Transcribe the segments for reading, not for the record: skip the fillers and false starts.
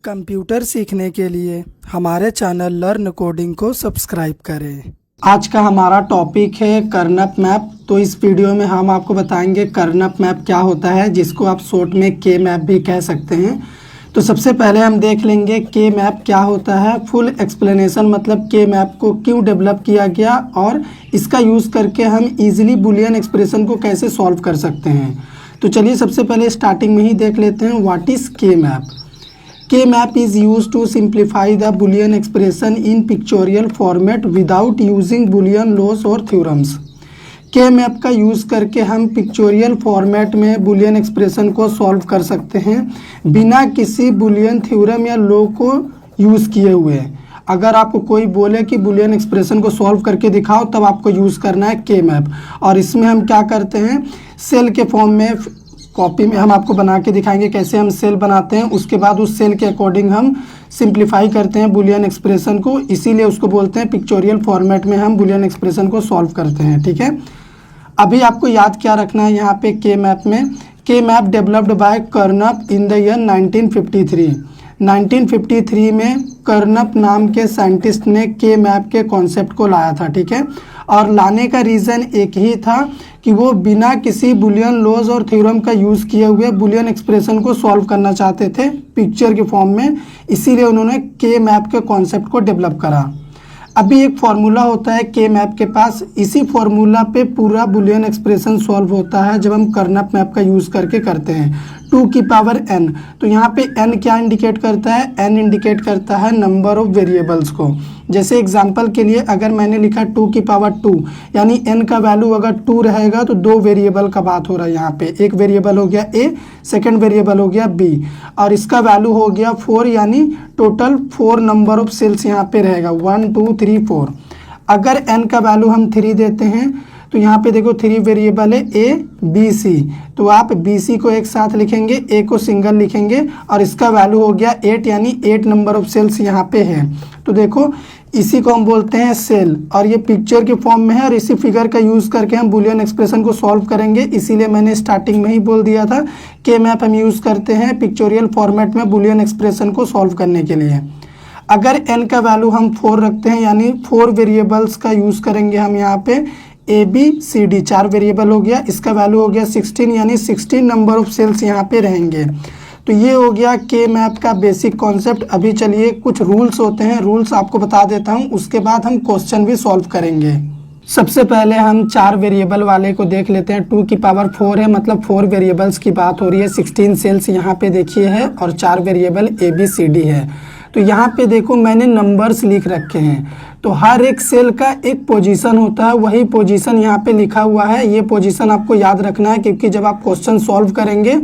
Computer सीखने के लिए हमारे चैनल लर्न कोडिंग को सब्सक्राइब करें। आज का हमारा टॉपिक है कर्नप मैप। तो इस वीडियो में हम आपको बताएंगे कर्नप मैप क्या होता है, जिसको आप शॉर्ट में के मैप भी कह सकते हैं। तो सबसे पहले हम देख लेंगे के मैप क्या होता है, फुल एक्सप्लेनेशन, मतलब के मैप को क्यों डेवलप किया गया और इसका यूज़ करके हम इजीली बुलियन एक्सप्रेशन को कैसे सॉल्व कर सकते हैं। तो चलिए सबसे पहले स्टार्टिंग में ही देख लेते हैं व्हाट इज़ के मैप। के map is used to simplify the Boolean expression in pictorial format without using Boolean laws और theorems। के मैप का यूज़ करके हम पिक्चोरियल फॉर्मेट में बुलियन एक्सप्रेशन को सॉल्व कर सकते हैं बिना किसी बुलियन थ्योरम या लॉ को यूज़ किए हुए। अगर आपको कोई बोले कि बुलियन एक्सप्रेशन को सॉल्व करके दिखाओ, तब आपको यूज़ करना है के मैप। और इसमें हम क्या करते हैं, सेल के फॉर्म में कॉपी में हम आपको बना के दिखाएंगे कैसे हम सेल बनाते हैं। उसके बाद उस सेल के अकॉर्डिंग हम सिंप्लीफाई करते हैं बुलियन एक्सप्रेशन को, इसीलिए उसको बोलते हैं पिक्चोरियल फॉर्मेट में हम बुलियन एक्सप्रेशन को सॉल्व करते हैं। ठीक है, अभी आपको याद क्या रखना है यहाँ पे के मैप में, के मैप डेवलप्ड बाय कर्नप इन द ईयर 1953। 1953 में कर्नप नाम के साइंटिस्ट ने के मैप के कॉन्सेप्ट को लाया था। ठीक है, और लाने का रीज़न एक ही था कि वो बिना किसी बुलियन लॉज और थ्योरम का यूज़ किए हुए बुलियन एक्सप्रेशन को सॉल्व करना चाहते थे पिक्चर के फॉर्म में, इसीलिए उन्होंने के मैप के कॉन्सेप्ट को डेवलप करा। अभी एक फार्मूला होता है के मैप के पास, इसी फार्मूला पे पूरा बुलियन एक्सप्रेशन सॉल्व होता है जब हम कर्नप मैप का यूज़ करके करते हैं। 2 की पावर n, तो यहाँ पे n क्या इंडिकेट करता है, n इंडिकेट करता है नंबर ऑफ वेरिएबल्स को। जैसे एग्जांपल के लिए अगर मैंने लिखा 2 की पावर 2, यानी n का वैल्यू अगर 2 रहेगा तो 2 वेरिएबल का बात हो रहा है यहाँ पे। एक वेरिएबल हो गया a, सेकेंड वेरिएबल हो गया b, और इसका वैल्यू हो गया 4, यानी टोटल 4 नंबर ऑफ सेल्स यहाँ पे रहेगा, 1 2 3 4। अगर n का वैल्यू हम 3 देते हैं तो यहाँ पे देखो 3 वेरिएबल है a b c, तो आप b c को एक साथ लिखेंगे, a को सिंगल लिखेंगे, और इसका वैल्यू हो गया 8, यानी 8 नंबर ऑफ सेल्स यहाँ पे है। तो देखो इसी को हम बोलते हैं सेल, और ये पिक्चर के फॉर्म में है, और इसी फिगर का यूज़ करके हम बुलियन एक्सप्रेशन को सॉल्व करेंगे। इसीलिए मैंने स्टार्टिंग में ही बोल दिया था के मैप हम यूज़ करते हैं पिक्चोरियल फॉर्मेट में बुलियन एक्सप्रेशन को सॉल्व करने के लिए। अगर n का वैल्यू हम 4 रखते हैं, यानी 4 वेरिएबल्स का यूज़ करेंगे हम यहाँ पे, A B C D 4 variable हो गया, इसका वैल्यू हो गया 16, यानी 16 नंबर ऑफ सेल्स यहाँ पे रहेंगे। तो ये हो गया के मैप का बेसिक कॉन्सेप्ट। अभी चलिए कुछ रूल्स होते हैं, रूल्स आपको बता देता हूँ, उसके बाद हम क्वेश्चन भी सॉल्व करेंगे। सबसे पहले हम 4 वेरिएबल वाले को देख लेते हैं। 2 की पावर 4 है, मतलब 4 वेरिएबल्स की बात हो रही है। 16 सेल्स यहाँ पे देखिए है, और 4 variable A B C D है। तो यहाँ पे देखो मैंने नंबर्स लिख रखे हैं, तो हर एक सेल का एक पोजीशन होता है, वही पोजीशन यहाँ पे लिखा हुआ है। ये पोजीशन आपको याद रखना है, क्योंकि जब आप क्वेश्चन सॉल्व करेंगे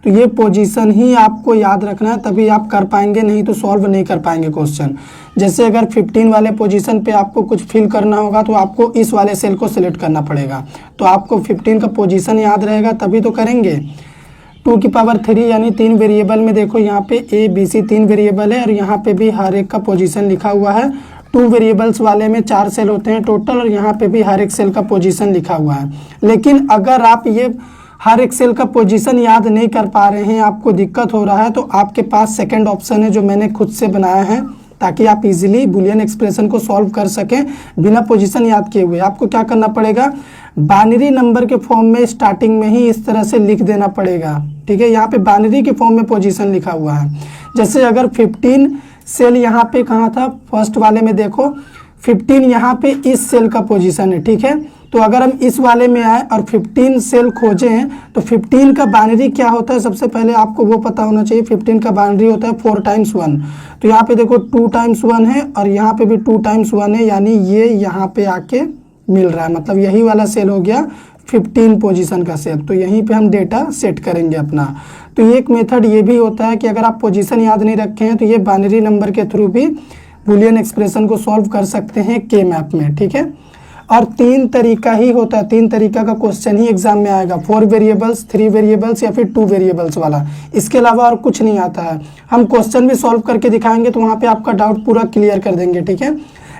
तो ये पोजीशन ही आपको याद रखना है, तभी आप कर पाएंगे, नहीं तो सॉल्व नहीं कर पाएंगे क्वेश्चन। जैसे अगर 15 वाले पोजीशन पे आपको कुछ फिल करना होगा तो आपको इस वाले सेल को सिलेक्ट करना पड़ेगा, तो आपको 15 का पोजीशन याद रहेगा तभी तो करेंगे। 2 की पावर 3, यानी 3 वेरिएबल में देखो यहाँ पे ए बी सी 3 वेरिएबल है, और यहाँ पे भी हर एक का पोजीशन लिखा हुआ है। 2 वेरिएबल्स वाले में 4 सेल होते हैं टोटल, और यहाँ पे भी हर एक सेल का पोजीशन लिखा हुआ है। लेकिन अगर आप ये हर एक सेल का पोजीशन याद नहीं कर पा रहे हैं, आपको दिक्कत हो रहा है, तो आपके पास सेकंड ऑप्शन है जो मैंने खुद से बनाया है, ताकि आप इजीली बुलियन एक्सप्रेशन को सॉल्व कर सकें बिना पोजीशन याद किए हुए। आपको क्या करना पड़ेगा, बाइनरी नंबर के फॉर्म में स्टार्टिंग में ही इस तरह से लिख देना पड़ेगा। ठीक है, यहाँ पे बाइनरी के फॉर्म में पोजीशन लिखा हुआ है। जैसे अगर 15 सेल यहाँ पे कहाँ था, फर्स्ट वाले में देखो 15 यहाँ पे इस सेल का पोजीशन है। ठीक है, तो अगर हम इस वाले में आए और 15 सेल खोजें तो 15 का बाइनरी क्या होता है, सबसे पहले आपको वो पता होना चाहिए। 15 का बाइनरी होता है 4 टाइम्स 1, तो यहाँ पे देखो 2 टाइम्स 1 है, और यहाँ पे भी 2 टाइम्स 1 है, यानी ये यहाँ पे आके मिल रहा है, मतलब यही वाला सेल हो गया 15 पोजीशन का सेल। तो यहीं पे हम डेटा सेट करेंगे अपना। तो एक मेथड ये भी होता है कि अगर आप पोजीशन याद नहीं रखे हैं तो ये बाइनरी नंबर के थ्रू भी बुलियन एक्सप्रेशन को सॉल्व कर सकते हैं के मैप में। ठीक है, और 3 तरीका ही होता है, 3 तरीका का क्वेश्चन ही एग्जाम में आएगा, 4 वेरिएबल्स, 3 वेरिएबल्स, या फिर 2 वेरिएबल्स वाला। इसके अलावा और कुछ नहीं आता है। हम क्वेश्चन भी सॉल्व करके दिखाएंगे, तो वहाँ पे आपका डाउट पूरा क्लियर कर देंगे। ठीक है,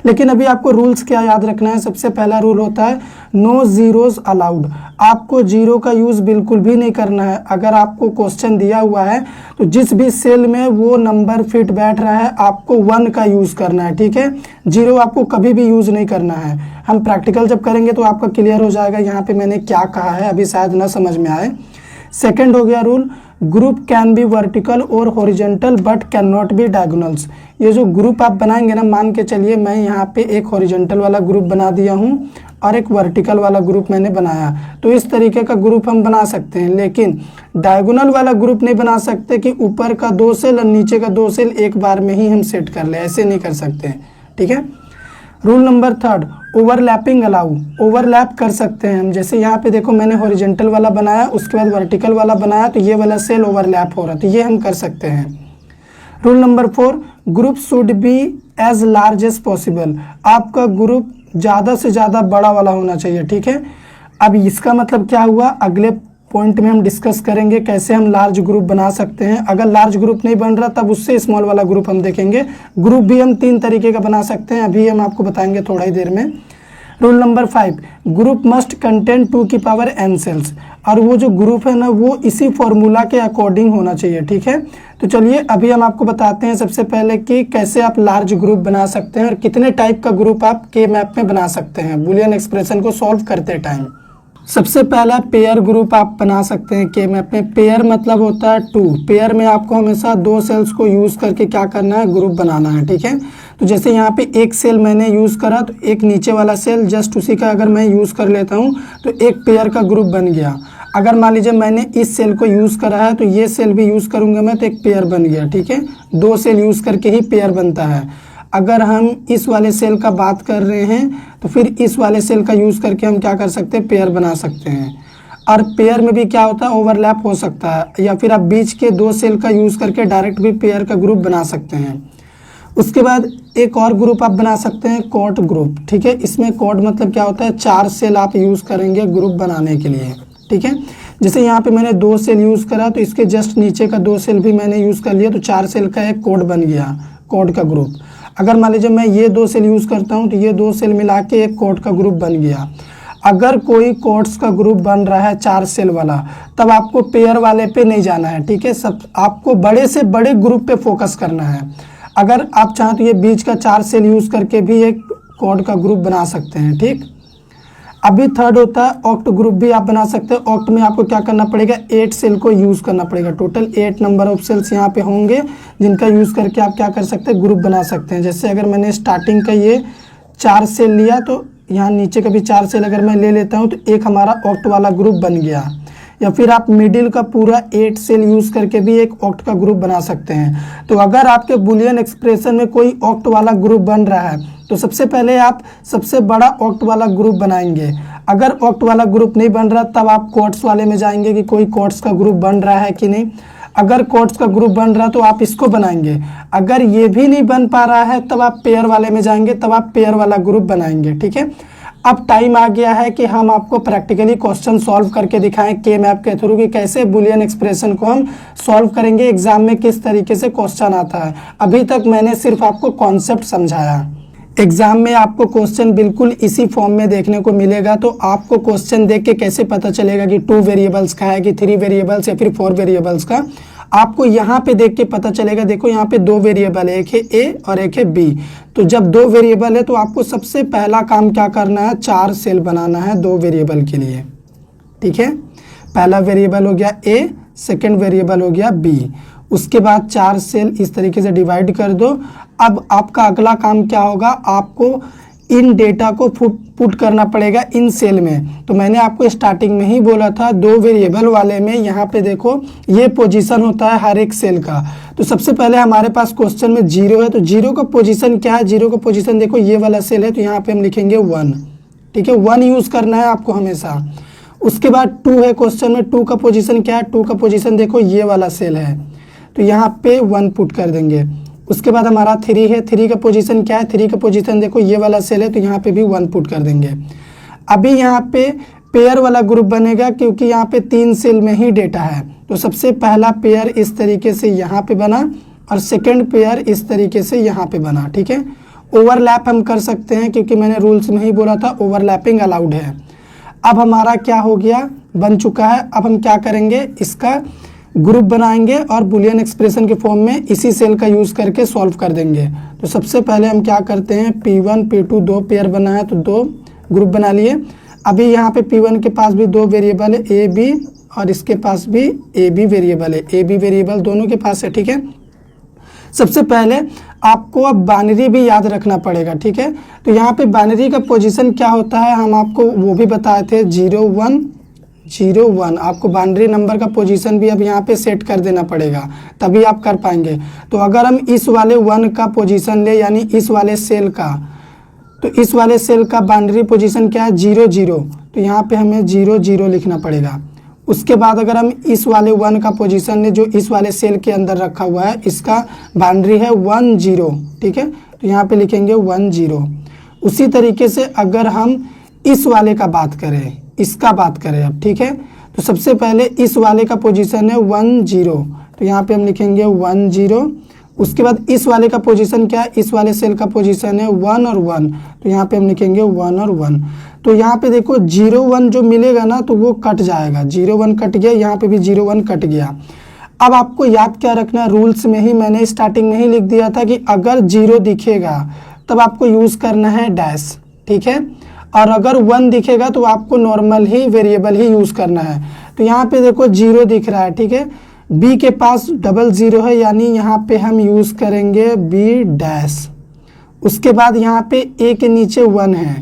लेकिन अभी आपको रूल्स क्या याद रखना है। सबसे पहला रूल होता है नो जीरोज अलाउड। आपको जीरो का यूज़ बिल्कुल भी नहीं करना है। अगर आपको क्वेश्चन दिया हुआ है तो जिस भी सेल में वो नंबर फिट बैठ रहा है आपको 1 का यूज़ करना है, ठीक है। जीरो आपको कभी भी यूज़ नहीं करना है। हम प्रैक्टिकल जब करेंगे तो आपका क्लियर हो जाएगा यहाँ पे मैंने क्या कहा है, अभी शायद ना समझ में आए। सेकंड हो गया rule, group can be vertical और horizontal but can not be diagonals. ये जो ग्रुप आप बनाएंगे ना, मान के चलिए मैं यहाँ पे एक हॉरिजॉन्टल वाला ग्रुप बना दिया हूँ और एक वर्टिकल वाला ग्रुप मैंने बनाया, तो इस तरीके का ग्रुप हम बना सकते हैं। लेकिन डायगोनल वाला ग्रुप नहीं बना सकते कि ऊपर का 2 सेल और नीचे का 2 सेल एक बार में ही हम सेट कर ले, ऐसे नहीं कर सकते, ठीक है। Rule number 3, overlapping allow. Overlap कर सकते हैं हम, जैसे यहाँ पे देखो मैंने हॉरिजॉन्टल वाला बनाया, उसके बाद वर्टिकल वाला बनाया, तो ये वाला सेल ओवरलैप हो रहा है, तो ये हम कर सकते हैं। Rule number 4, group should be as large as possible. आपका ग्रुप ज़्यादा से ज़्यादा बड़ा वाला होना चाहिए, ठीक है। अब इसका मतलब क्या हुआ, अगले पॉइंट में हम डिस्कस करेंगे कैसे हम लार्ज ग्रुप बना सकते हैं। अगर लार्ज ग्रुप नहीं बन रहा तब उससे स्मॉल वाला ग्रुप हम देखेंगे। ग्रुप भी हम 3 तरीके का बना सकते हैं, अभी हम आपको बताएंगे थोड़ा ही देर में। Rule number 5, group must contain 2 की पावर n सेल्स। और वो जो ग्रुप है ना वो इसी फॉर्मूला के अकॉर्डिंग होना चाहिए, ठीक है। तो चलिए अभी हम आपको बताते हैं सबसे पहले कि कैसे आप लार्ज ग्रुप बना सकते हैं और कितने टाइप का ग्रुप आप के मैप में बना सकते हैं बूलियन एक्सप्रेशन को सॉल्व करते टाइम। सबसे पहला पेयर ग्रुप आप बना सकते हैं के मैप में। पेयर मतलब होता है 2। पेयर में आपको हमेशा 2 सेल्स को यूज़ करके क्या करना है, ग्रुप बनाना है, ठीक है। तो जैसे यहाँ पे एक सेल मैंने यूज़ करा तो एक नीचे वाला सेल जस्ट उसी का अगर मैं यूज़ कर लेता हूँ तो एक पेयर का ग्रुप बन गया। अगर मान लीजिए मैंने इस सेल को यूज़ करा है तो ये सेल भी यूज़ करूँगा मैं तो एक पेयर बन गया, ठीक है। 2 सेल यूज़ करके ही पेयर बनता है। अगर हम इस वाले सेल का बात कर रहे हैं तो फिर इस वाले सेल का यूज़ करके हम क्या कर सकते हैं, पेयर बना सकते हैं। और पेयर में भी क्या होता है, ओवरलैप हो सकता है, या फिर आप बीच के 2 सेल का यूज़ करके डायरेक्ट भी पेयर का ग्रुप बना सकते हैं। उसके बाद एक और ग्रुप आप बना सकते हैं कॉट ग्रुप, ठीक है। इसमें कॉट मतलब क्या होता है, 4 सेल आप यूज़ करेंगे ग्रुप बनाने के लिए, ठीक है। जैसे यहाँ पे मैंने 2 सेल यूज़ करा तो इसके जस्ट नीचे का 2 सेल भी मैंने यूज़ कर लिया तो 4 सेल का एक कोड बन गया, कोड का ग्रुप। अगर मान लीजिए मैं ये 2 सेल यूज़ करता हूँ तो ये 2 सेल मिला के एक कोड का ग्रुप बन गया। अगर कोई कोड्स का ग्रुप बन रहा है 4 सेल वाला तब आपको पेयर वाले पे नहीं जाना है, ठीक है। सब आपको बड़े से बड़े ग्रुप पे फोकस करना है। अगर आप चाहें तो ये बीच का 4 सेल यूज़ करके भी एक कोड का ग्रुप बना सकते हैं, ठीक। अभी थर्ड होता है ऑक्ट ग्रुप भी आप बना सकते हैं। ऑक्ट में आपको क्या करना पड़ेगा, 8 सेल को यूज़ करना पड़ेगा। टोटल 8 नंबर ऑफ सेल्स यहाँ पे होंगे जिनका यूज़ करके आप क्या कर सकते हैं, ग्रुप बना सकते हैं। जैसे अगर मैंने स्टार्टिंग का ये 4 सेल लिया तो यहाँ नीचे का भी 4 सेल अगर मैं ले लेता हूँ तो एक हमारा ऑक्ट वाला ग्रुप बन गया। या फिर आप मिडिल का पूरा 8 सेल यूज़ करके भी एक ऑक्ट का ग्रुप बना सकते हैं। तो अगर आपके बूलियन एक्सप्रेशन में कोई ऑक्ट वाला ग्रुप बन रहा है तो सबसे पहले आप सबसे बड़ा ऑक्ट वाला ग्रुप बनाएंगे। अगर ऑक्ट वाला ग्रुप नहीं बन रहा तब आप कोट्स वाले में जाएंगे कि कोई कोट्स का ग्रुप बन रहा है कि नहीं। अगर कोट्स का ग्रुप बन रहा तो आप इसको बनाएंगे। अगर ये भी नहीं बन पा रहा है तब आप पेयर वाले में जाएंगे, तब आप पेयर वाला ग्रुप बनाएंगे, ठीक है। अब टाइम आ गया है कि हम आपको प्रैक्टिकली क्वेश्चन सॉल्व करके दिखाएं के मैप के थ्रू कि कैसे बूलियन एक्सप्रेशन को हम सॉल्व करेंगे, एग्जाम में किस तरीके से क्वेश्चन आता है। अभी तक मैंने सिर्फ आपको कॉन्सेप्ट समझाया। एग्जाम में आपको क्वेश्चन बिल्कुल इसी फॉर्म में देखने को मिलेगा। तो आपको क्वेश्चन देख के कैसे पता चलेगा कि 2 वेरिएबल्स का है कि 3 वेरिएबल्स या फिर 4 वेरिएबल्स का, आपको यहाँ पे देख के पता चलेगा। देखो यहाँ पे 2 वेरिएबल है, एक है ए और एक है बी। तो जब 2 वेरिएबल है तो आपको सबसे पहला काम क्या करना है, 4 सेल बनाना है 2 वेरिएबल के लिए, ठीक है। पहला वेरिएबल हो गया ए, सेकेंड वेरिएबल हो गया बी। उसके बाद 4 सेल इस तरीके से डिवाइड कर दो। अब आपका अगला काम क्या होगा, आपको इन डेटा को पुट करना पड़ेगा इन सेल में। तो मैंने आपको स्टार्टिंग में ही बोला था 2 वेरिएबल वाले में यहाँ पे देखो ये पोजीशन होता है हर एक सेल का। तो सबसे पहले हमारे पास क्वेश्चन में 0 है तो 0 का पोजीशन क्या है, 0 का पोजीशन देखो ये वाला सेल है तो यहाँ पे हम लिखेंगे 1, ठीक है। 1 यूज़ करना है आपको हमेशा। उसके बाद 2 है क्वेश्चन में, 2 का पोजीशन क्या है, 2 का पोजीशन देखो ये वाला सेल है तो यहाँ पे 1 पुट कर देंगे। उसके बाद हमारा 3 है, 3 का पोजीशन क्या है, 3 का पोजीशन देखो ये वाला सेल है तो यहाँ पे भी 1 पुट कर देंगे। अभी यहाँ पे पेयर वाला ग्रुप बनेगा क्योंकि यहाँ पे 3 सेल में ही डेटा है। तो सबसे पहला पेयर इस तरीके से यहाँ पे बना और सेकंड पेयर इस तरीके से यहाँ पे बना, ठीक है। ओवरलैप हम कर सकते हैं क्योंकि मैंने रूल्स में ही बोला था ओवरलैपिंग अलाउड है। अब हमारा क्या हो गया, बन चुका है। अब हम क्या करेंगे, इसका ग्रुप बनाएंगे और बुलियन एक्सप्रेशन के फॉर्म में इसी सेल का यूज़ करके सॉल्व कर देंगे। तो सबसे पहले हम क्या करते हैं, P1 P2 दो पेयर बना है तो दो ग्रुप बना लिए। अभी यहाँ पे P1 के पास भी दो वेरिएबल है ए बी, और इसके पास भी ए बी वेरिएबल है, ए बी वेरिएबल दोनों के पास है, ठीक है। सबसे पहले आपको अब बाइनरी भी याद रखना पड़ेगा, ठीक है। तो यहाँ पे बाइनरी का पोजीशन क्या होता है हम आपको वो भी बताए थे, 0 1 0 1। आपको बाइनरी नंबर का पोजीशन भी अब यहाँ पे सेट कर देना पड़ेगा, तभी आप कर पाएंगे। तो अगर हम इस वाले 1 का पोजीशन ले, यानी इस वाले सेल का, तो इस वाले सेल का बाइनरी पोजीशन क्या है, 0 0। तो यहाँ पे हमें 0 0 लिखना पड़ेगा। उसके बाद अगर हम इस वाले 1 का पोजीशन ले जो इस वाले सेल के अंदर रखा हुआ है, इसका बाउंड्री है 1 0, ठीक है। तो यहाँ पे लिखेंगे 1 0। उसी तरीके से अगर हम इस वाले का बात करें, इसका बात करें अब, ठीक है। तो सबसे पहले इस वाले का पोजीशन है 1 0, तो यहाँ पे हम लिखेंगे 1 0। उसके बाद इस वाले का पोजीशन क्या है, इस वाले सेल का पोजीशन है 1 और 1, तो यहाँ पे हम लिखेंगे 1 और 1। तो यहाँ पे देखो 0 1 जो मिलेगा ना तो वो कट जाएगा, 0 1 कट गया, यहाँ पे भी 0 1 कट गया। अब आपको याद क्या रखना है, रूल्स में ही मैंने स्टार्टिंग में ही लिख दिया था कि अगर 0 दिखेगा तब आपको यूज़ करना है डैश, ठीक है। और अगर 1 दिखेगा तो आपको नॉर्मल ही वेरिएबल ही यूज़ करना है। तो यहाँ पे देखो 0 दिख रहा है, ठीक है। बी के पास 00 है, यानी यहाँ पे हम यूज़ करेंगे बी डैश। उसके बाद यहाँ पे ए के नीचे 1 है,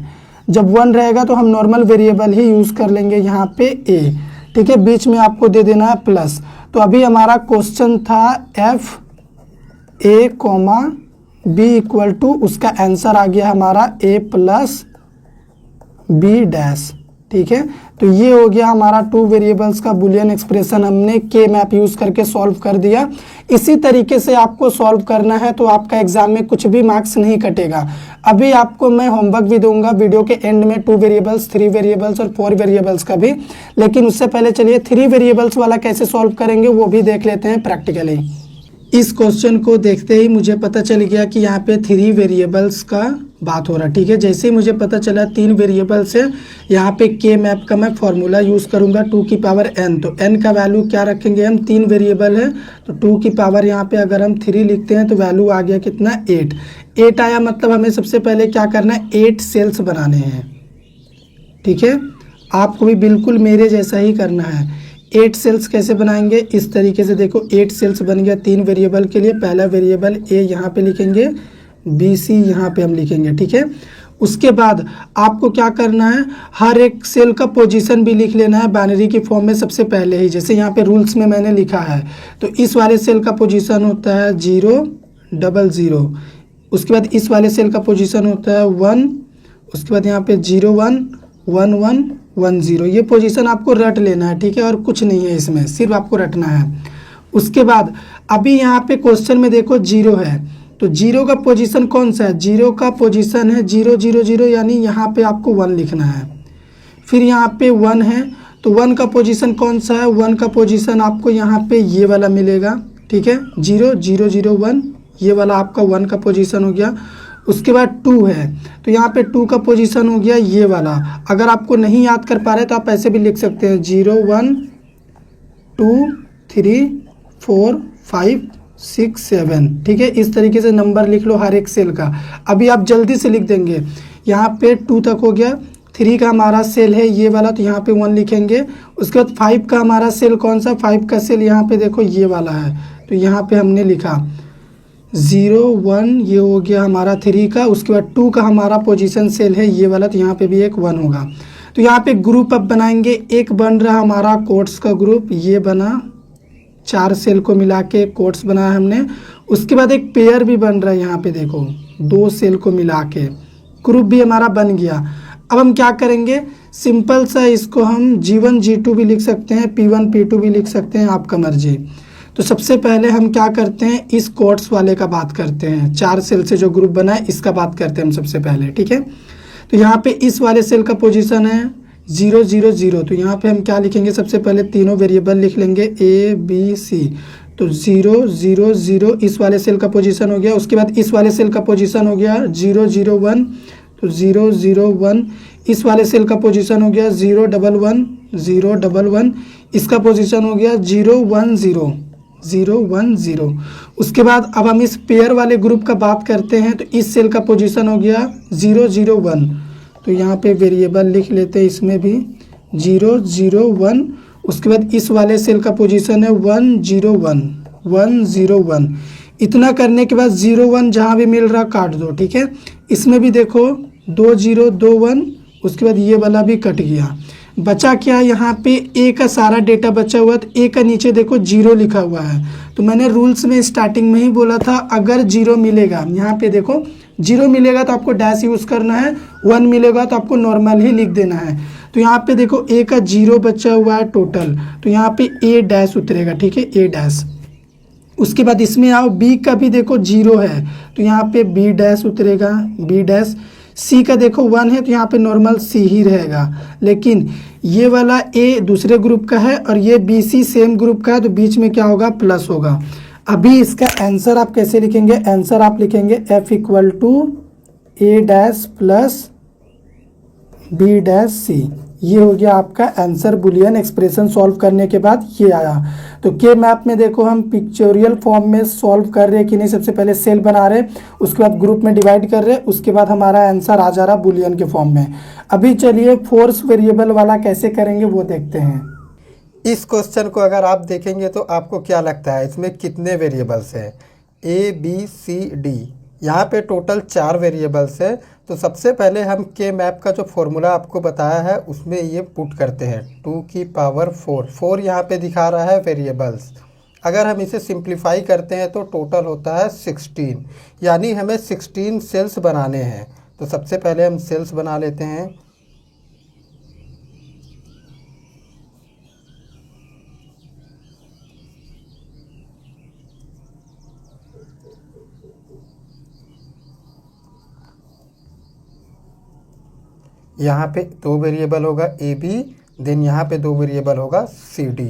जब 1 रहेगा तो हम नॉर्मल वेरिएबल ही यूज़ कर लेंगे यहाँ पे ए, ठीक है। बीच में आपको दे देना है प्लस। तो अभी हमारा क्वेश्चन था F A comma B equal to, उसका आंसर आ गया हमारा ए प्लस बी डैश, ठीक है। तो ये हो गया हमारा 2 वेरिएबल्स का बुलियन एक्सप्रेशन, हमने के मैप यूज़ करके सॉल्व कर दिया। इसी तरीके से आपको सॉल्व करना है तो आपका एग्जाम में कुछ भी मार्क्स नहीं कटेगा। अभी आपको मैं होमवर्क भी दूंगा वीडियो के एंड में, 2 वेरिएबल्स 3 वेरिएबल्स और 4 वेरिएबल्स का भी। लेकिन उससे पहले चलिए 3 वेरिएबल्स वाला कैसे सॉल्व करेंगे वो भी देख लेते हैं प्रैक्टिकली। इस क्वेश्चन को देखते ही मुझे पता चल गया कि यहाँ पे 3 वेरिएबल्स का बात हो रहा है, ठीक है। जैसे ही मुझे पता चला 3 वेरिएबल्स है, यहाँ पे के मैप का मैं फॉर्मूला यूज़ करूँगा 2 की पावर n। तो n का वैल्यू क्या रखेंगे हम, 3 वेरिएबल है तो 2 की पावर यहाँ पे अगर हम 3 लिखते हैं तो वैल्यू आ गया कितना, 8 आया। मतलब हमें सबसे पहले क्या करना है, 8 सेल्स बनाने हैं, ठीक है। आपको भी बिल्कुल मेरे जैसा ही करना है। 8 सेल्स कैसे बनाएंगे, इस तरीके से देखो 8 सेल्स बन गया 3 वेरिएबल के लिए। पहला वेरिएबल ए यहाँ पे लिखेंगे, बी सी यहाँ पे हम लिखेंगे, ठीक है। उसके बाद आपको क्या करना है, हर एक सेल का पोजीशन भी लिख लेना है बाइनरी की फॉर्म में सबसे पहले ही। जैसे यहाँ पे रूल्स में मैंने लिखा है, तो इस वाले सेल का पोजीशन होता है 0 0 0। उसके बाद इस वाले सेल का पोजीशन होता है 1। उसके बाद यहाँ पे 0 1 1 1 1 0। ये पोजीशन आपको रट लेना है, ठीक है। और कुछ नहीं है इसमें, सिर्फ आपको रटना है। उसके बाद अभी यहाँ पे क्वेश्चन में देखो 0 है, तो 0 का पोजीशन कौन सा है, 0 का पोजीशन है 0 0 0, यानी यहाँ पे आपको 1 लिखना है। फिर यहाँ पे 1 है, तो 1 का पोजीशन कौन सा है, 1 का पोजीशन आपको यहाँ पे ये वाला मिलेगा, ठीक है। 0 0 0 1, ये वाला आपका 1 का पोजीशन हो गया। उसके बाद 2 है, तो यहाँ पे 2 का पोजीशन हो गया ये वाला। अगर आपको नहीं याद कर पा रहे तो आप ऐसे भी लिख सकते हैं 0 1 2 3 4 5 6 7, ठीक है। इस तरीके से नंबर लिख लो हर एक सेल का। अभी आप जल्दी से लिख देंगे, यहाँ पे 2 तक हो गया। 3 का हमारा सेल है ये वाला, तो यहाँ पे 1 लिखेंगे। उसके बाद 5 का हमारा सेल कौन सा, 5 का सेल यहाँ पे देखो ये वाला है, तो यहाँ पे हमने लिखा 0 1, ये हो गया हमारा 3 का। उसके बाद 2 का हमारा पोजीशन सेल है ये वाला, तो यहाँ पे भी एक 1 होगा। तो यहाँ पे ग्रुप अब बनाएंगे। एक बन रहा हमारा कोट्स का ग्रुप, ये बना, 4 सेल को मिला के कोट्स बनाया हमने। उसके बाद एक पेयर भी बन रहा है, यहाँ पे देखो 2 सेल को मिला के ग्रुप भी हमारा बन गया। अब हम क्या करेंगे, सिंपल सा इसको हम G1 G2 भी लिख सकते हैं, P1 P2 भी लिख सकते हैं, आपका मर्जी। तो सबसे पहले हम क्या करते हैं, इस कोट्स वाले का बात करते हैं। 4 सेल से जो ग्रुप बना है इसका बात करते हैं हम सबसे पहले, ठीक है। तो यहाँ पे इस वाले सेल का पोजीशन है 0 0 0, तो यहाँ पे हम क्या लिखेंगे, सबसे पहले तीनों वेरिएबल लिख लेंगे A B C। तो 0 0 0 इस वाले सेल का पोजीशन हो गया। उसके बाद इस वाले सेल का पोजीशन हो गया 0 0 1, तो 0 0 1 इस वाले सेल का पोजीशन हो गया 0 1 1 0 1 1, इसका पोजीशन हो गया 0 1 0 0 1 0। उसके बाद अब हम इस पेयर वाले ग्रुप का बात करते हैं, तो इस सेल का पोजीशन हो गया 0 0 1, तो यहाँ पे वेरिएबल लिख लेते हैं इसमें भी 0 0 1। उसके बाद इस वाले सेल का पोजीशन है 1 0 1 1 0 1। इतना करने के बाद 0 1 जहाँ भी मिल रहा काट दो, ठीक है। इसमें भी देखो 2 0 2 1, उसके बाद ये वाला भी कट गया। बचा क्या, यहाँ पे ए का सारा डेटा बचा हुआ, तो ए का नीचे देखो 0 लिखा हुआ है। तो मैंने रूल्स में स्टार्टिंग में ही बोला था अगर 0 मिलेगा, यहाँ पे देखो 0 मिलेगा तो आपको डैश यूज़ करना है, 1 मिलेगा तो आपको नॉर्मल ही लिख देना है। तो यहाँ पे देखो ए का 0 बचा हुआ है टोटल, तो यहाँ पे ए डैश उतरेगा, ठीक है, ए डैश। उसके बाद इसमें आओ, बी का भी देखो 0 है, तो यहाँ पे बी डैश उतरेगा, बी डैश। सी का देखो 1 है, तो यहाँ पे नॉर्मल सी ही रहेगा। लेकिन ये वाला ए दूसरे ग्रुप का है और ये बी सी सेम ग्रुप का है, तो बीच में क्या होगा, प्लस होगा। अभी इसका आंसर आप कैसे लिखेंगे, आंसर आप लिखेंगे F equal to A dash plus B dash C. ये हो गया आपका आंसर। बुलियन एक्सप्रेशन सॉल्व करने के बाद ये आया। तो के मैप में देखो हम पिक्चोरियल फॉर्म में सॉल्व कर रहे हैं कि नहीं, सबसे पहले सेल बना रहे, उसके बाद ग्रुप में डिवाइड कर रहे, उसके बाद हमारा आंसर आ जा रहा बुलियन के फॉर्म में। अभी चलिए फोर्स वेरिएबल वाला कैसे करेंगे वो देखते हैं। इस क्वेश्चन को अगर आप देखेंगे तो आपको क्या लगता है इसमें कितने वेरिएबल्स हैं, ए बी सी डी, यहाँ पे टोटल 4 वेरिएबल्स है। तो सबसे पहले हम के मैप का जो फॉर्मूला आपको बताया है उसमें ये पुट करते हैं 2 की पावर 4, 4 यहाँ पे दिखा रहा है वेरिएबल्स। अगर हम इसे सिंप्लीफाई करते हैं तो टोटल होता है 16, यानी हमें 16 सेल्स बनाने हैं। तो सबसे पहले हम सेल्स बना लेते हैं। यहाँ पे 2 वेरिएबल होगा ए बी, देन यहाँ पे 2 वेरिएबल होगा सी डी,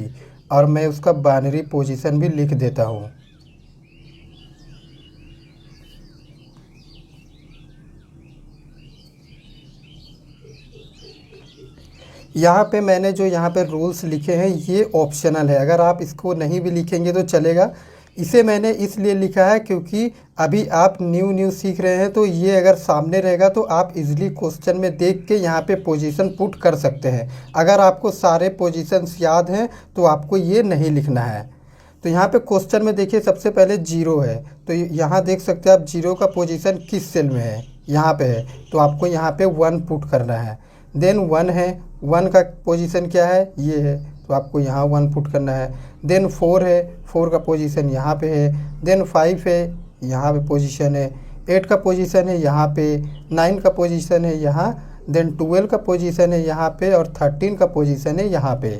और मैं उसका बाइनरी पोजीशन भी लिख देता हूँ। यहाँ पे मैंने जो यहाँ पे रूल्स लिखे हैं ये ऑप्शनल है, अगर आप इसको नहीं भी लिखेंगे तो चलेगा। इसे मैंने इसलिए लिखा है क्योंकि अभी आप न्यू सीख रहे हैं, तो ये अगर सामने रहेगा तो आप इजीली क्वेश्चन में देख के यहाँ पे पोजीशन पुट कर सकते हैं। अगर आपको सारे पोजीशंस याद हैं तो आपको ये नहीं लिखना है। तो यहाँ पे क्वेश्चन में देखिए सबसे पहले 0 है, तो यहाँ देख सकते हैं आप 0 का पोजीशन किस सेल में है, यहाँ पे है, तो आपको यहाँ पे 1 पुट करना है। देन 1 है, 1 का पोजीशन क्या है, ये है, तो आपको यहाँ 1 पुट करना है। देन 4 है, 4 का पोजीशन यहाँ पे है। देन 5 है, यहाँ पे पोजीशन है। 8 का पोजीशन है यहाँ पे, 9 का पोजीशन है यहाँ, देन 12 का पोजीशन है यहाँ पे, और 13 का पोजीशन है यहाँ पे।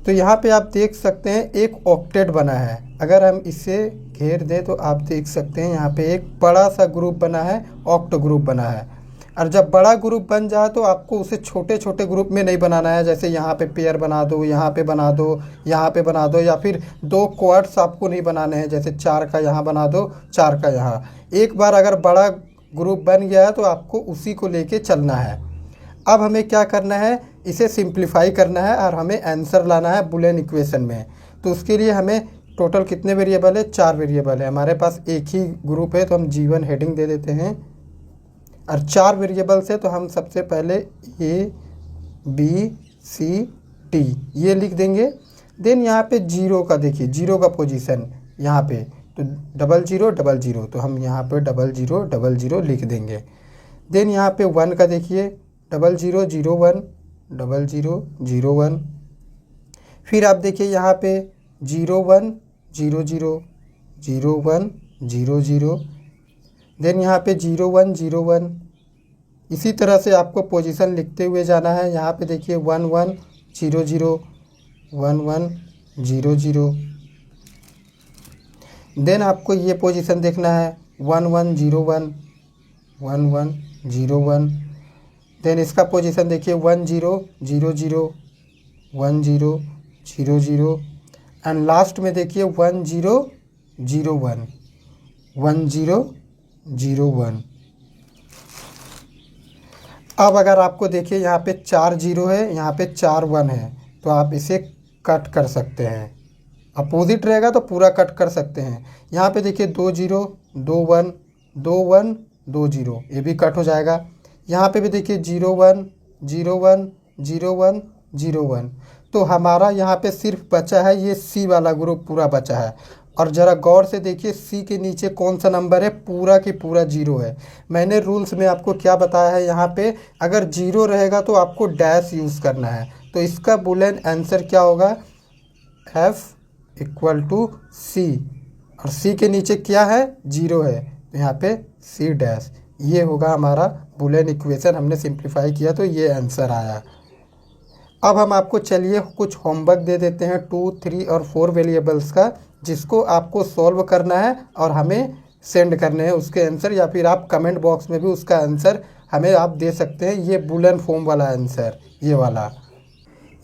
तो यहाँ पे आप देख सकते हैं एक ऑक्टेट बना है। अगर हम इसे घेर दें तो आप देख सकते हैं यहाँ पे एक बड़ा सा ग्रुप बना है, ऑक्ट ग्रुप बना है। और जब बड़ा ग्रुप बन जाए तो आपको उसे छोटे छोटे ग्रुप में नहीं बनाना है, जैसे यहाँ पे पेयर बना दो, यहाँ पे बना दो, यहाँ पे बना दो, या फिर 2 क्वाड्स आपको नहीं बनाने हैं, जैसे 4 का यहाँ बना दो, 4 का यहाँ। एक बार अगर बड़ा ग्रुप बन गया है तो आपको उसी को लेके चलना है। अब हमें क्या करना है, इसे सिंप्लीफाई करना है और हमें आंसर लाना है बुलियन इक्वेशन में। तो उसके लिए हमें टोटल कितने वेरिएबल है, 4 वेरिएबल है। हमारे पास एक ही ग्रुप है तो हम G1 हेडिंग दे देते हैं, और 4 वेरिएबल्स है तो हम सबसे पहले ए बी सी टी ये लिख देंगे। देन यहाँ पे 0 का देखिए, 0 का पोजीशन यहाँ पे, तो 00 00, तो हम यहाँ पे 00 00 लिख देंगे। देन यहाँ पे 1 का देखिए 00 01 00 01। फिर आप देखिए यहाँ पे 01 00 01 00। देन यहाँ पे 01 01। इसी तरह से आपको पोजीशन लिखते हुए जाना है। यहाँ पे देखिए 11 00 11 00। देन आपको ये पोजीशन देखना है 1101 1101। देन इसका पोजीशन देखिए 10 00 10 00। एंड लास्ट में देखिए 1001, 1001। अब अगर आपको देखिए यहाँ पे 4 जीरो है, यहाँ पे 4 1 है, तो आप इसे कट कर सकते हैं। अपोजिट रहेगा तो पूरा कट कर सकते हैं। यहाँ पे देखिए 2 0 2 1 2 1 2 0, ये भी कट हो जाएगा। यहाँ पे भी देखिए 0 1 0 1 0 1 0 1। तो हमारा यहाँ पे सिर्फ बचा है ये सी वाला ग्रुप पूरा बचा है। और ज़रा गौर से देखिए सी के नीचे कौन सा नंबर है, पूरा की पूरा 0 है। मैंने रूल्स में आपको क्या बताया है, यहाँ पे अगर 0 रहेगा तो आपको डैश यूज़ करना है। तो इसका बुलियन आंसर क्या होगा, F = C, और C के नीचे क्या है, 0 है, तो यहाँ पे C डैश। ये होगा हमारा बुलियन इक्वेशन। हमने सिंप्लीफाई किया तो ये आंसर आया। अब हम आपको चलिए कुछ होमवर्क दे देते हैं 2, 3 और 4 वेरिएबल्स का, जिसको आपको सॉल्व करना है और हमें सेंड करने हैं उसके आंसर, या फिर आप कमेंट बॉक्स में भी उसका आंसर हमें आप दे सकते हैं। ये बुलियन फॉर्म वाला आंसर, ये वाला।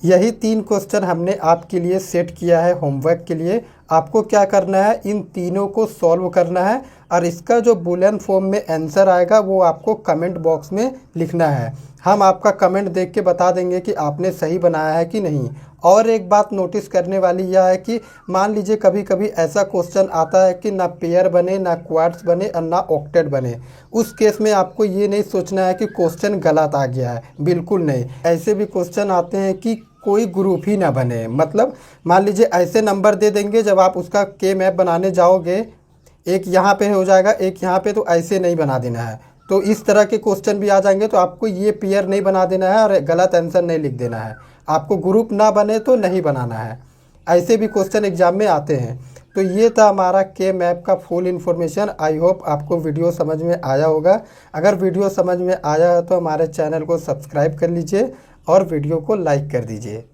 यही 3 क्वेश्चन हमने आपके लिए सेट किया है होमवर्क के लिए। आपको क्या करना है, इन तीनों को सॉल्व करना है और इसका जो बुलियन फॉर्म में आंसर आएगा वो आपको कमेंट बॉक्स में लिखना है। हम आपका कमेंट देख के बता देंगे कि आपने सही बनाया है कि नहीं। और एक बात नोटिस करने वाली यह है कि मान लीजिए कभी कभी ऐसा क्वेश्चन आता है कि ना पेयर बने, ना क्वाड्स बने और ना ऑक्टेट बने। उस केस में आपको ये नहीं सोचना है कि क्वेश्चन गलत आ गया है, बिल्कुल नहीं। ऐसे भी क्वेश्चन आते हैं कि कोई ग्रुप ही ना बने, मतलब मान लीजिए ऐसे नंबर दे देंगे, जब आप उसका के मैप बनाने जाओगे एक यहाँ पे हो जाएगा, एक यहाँ पे, तो ऐसे नहीं बना देना है। तो इस तरह के क्वेश्चन भी आ जाएंगे, तो आपको ये पेयर नहीं बना देना है और गलत आंसर नहीं लिख देना है। आपको ग्रुप ना बने तो नहीं बनाना है। ऐसे भी क्वेश्चन एग्जाम में आते हैं। तो ये था हमारा के मैप का फुल इन्फॉर्मेशन। आई होप आपको वीडियो समझ में आया होगा। अगर वीडियो समझ में आया है तो हमारे चैनल को सब्सक्राइब कर लीजिए और वीडियो को लाइक कर दीजिए।